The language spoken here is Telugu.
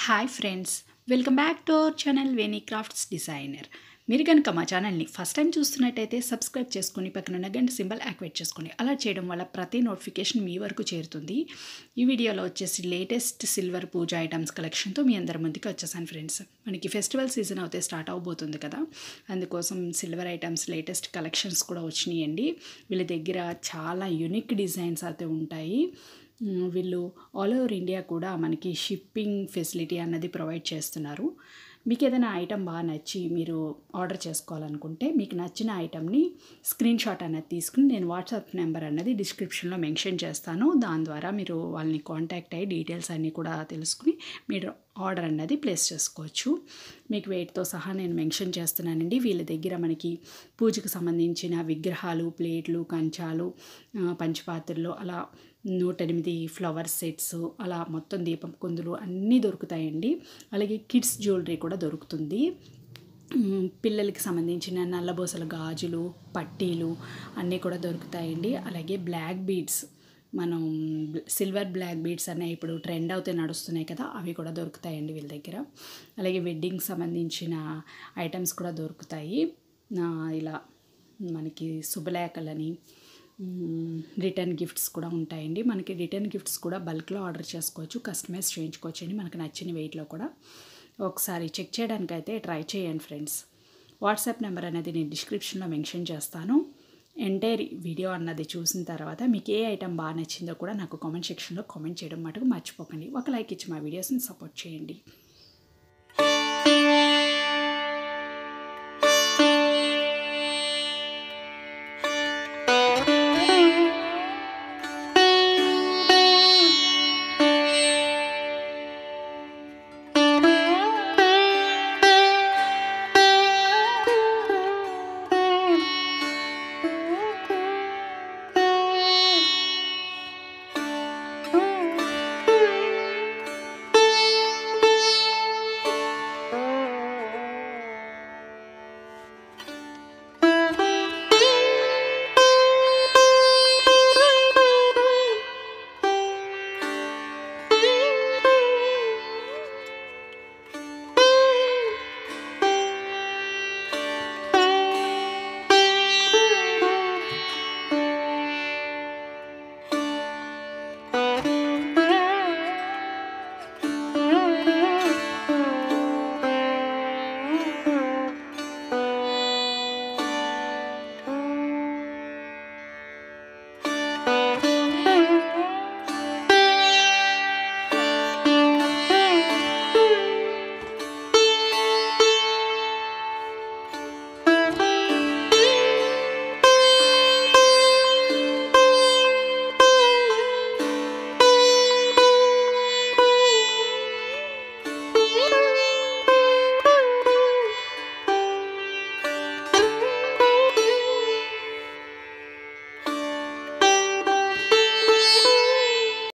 Hi friends, welcome back to our channel Veni crafts designer. మీరు కనుక మా ఛానల్ని ఫస్ట్ టైం చూస్తున్నట్టయితే సబ్స్క్రైబ్ చేసుకుని పక్కన గంట సింబల్ యాక్టివేట్ చేసుకోండి. అలా చేయడం వల్ల ప్రతి నోటిఫికేషన్ మీ వరకు చేరుతుంది. ఈ వీడియోలో వచ్చేసి లేటెస్ట్ సిల్వర్ పూజ ఐటమ్స్ కలెక్షన్తో మీ అందరి ముందుకి వచ్చేసాను ఫ్రెండ్స్. మనకి ఫెస్టివల్ సీజన్ అయితే స్టార్ట్ అవబోతుంది కదా, అందుకోసం సిల్వర్ ఐటమ్స్ లేటెస్ట్ కలెక్షన్స్ కూడా వచ్చినాయండి. వీళ్ళ దగ్గర చాలా యూనిక్ డిజైన్స్ అయితే ఉంటాయి. వీళ్ళు ఆల్ ఓవర్ ఇండియా కూడా మనకి షిప్పింగ్ ఫెసిలిటీ అన్నది ప్రొవైడ్ చేస్తున్నారు. మీకు ఏదైనా ఐటెం బాగా నచ్చి మీరు ఆర్డర్ చేసుకోవాలనుకుంటే మీకు నచ్చిన ఐటెంని స్క్రీన్ షాట్ అనేది తీసుకుని నేను వాట్సాప్ నెంబర్ అన్నది డిస్క్రిప్షన్లో మెన్షన్ చేస్తాను. దాని ద్వారా మీరు వాళ్ళని కాంటాక్ట్ అయ్యి డీటెయిల్స్ అన్నీ కూడా తెలుసుకుని మీరు ఆర్డర్ అన్నది ప్లేస్ చేసుకోవచ్చు. మీకు వెయిట్తో సహా నేను మెన్షన్ చేస్తున్నానండి. వీళ్ళ దగ్గర మనకి పూజకు సంబంధించిన విగ్రహాలు, ప్లేట్లు, కంచాలు, పంచపాత్రలు, అలా 108 ఫ్లవర్ సెట్స్, అలా మొత్తం దీపం కుందులు అన్నీ దొరుకుతాయండి. అలాగే కిడ్స్ జ్యువెలరీ కూడా దొరుకుతుంది. పిల్లలకి సంబంధించిన నల్లబోసల గాజులు, పట్టీలు అన్నీ కూడా దొరుకుతాయండి. అలాగే బ్లాక్ బీడ్స్, మనం సిల్వర్ బ్లాక్ బీడ్స్ అనే ఇప్పుడు ట్రెండ్ అవుతే నడుస్తున్నాయి కదా, అవి కూడా దొరుకుతాయండి వీళ్ళ దగ్గర. అలాగే వెడ్డింగ్ సంబంధించిన ఐటమ్స్ కూడా దొరుకుతాయి. ఇలా మనకి శుభలేఖలని, రిటర్న్ గిఫ్ట్స్ కూడా ఉంటాయండి. మనకి రిటర్న్ గిఫ్ట్స్ కూడా బల్క్లో ఆర్డర్ చేసుకోవచ్చు, కస్టమైజ్ చేయించుకోవచ్చు అండి మనకు నచ్చిన వెయిట్లో కూడా. ఒకసారి చెక్ చేయడానికి అయితే ట్రై చేయండి ఫ్రెండ్స్. వాట్సాప్ నెంబర్ అనేది నేను డిస్క్రిప్షన్లో మెన్షన్ చేస్తాను. ఎంటైర్ వీడియో అన్నది చూసిన తర్వాత మీకు ఏ ఐటెం బాగా నచ్చిందో కూడా నాకు కామెంట్ సెక్షన్లో కామెంట్ చేయడం మటుకు మర్చిపోకండి. ఒక లైక్ ఇచ్చి మా వీడియోస్ని సపోర్ట్ చేయండి.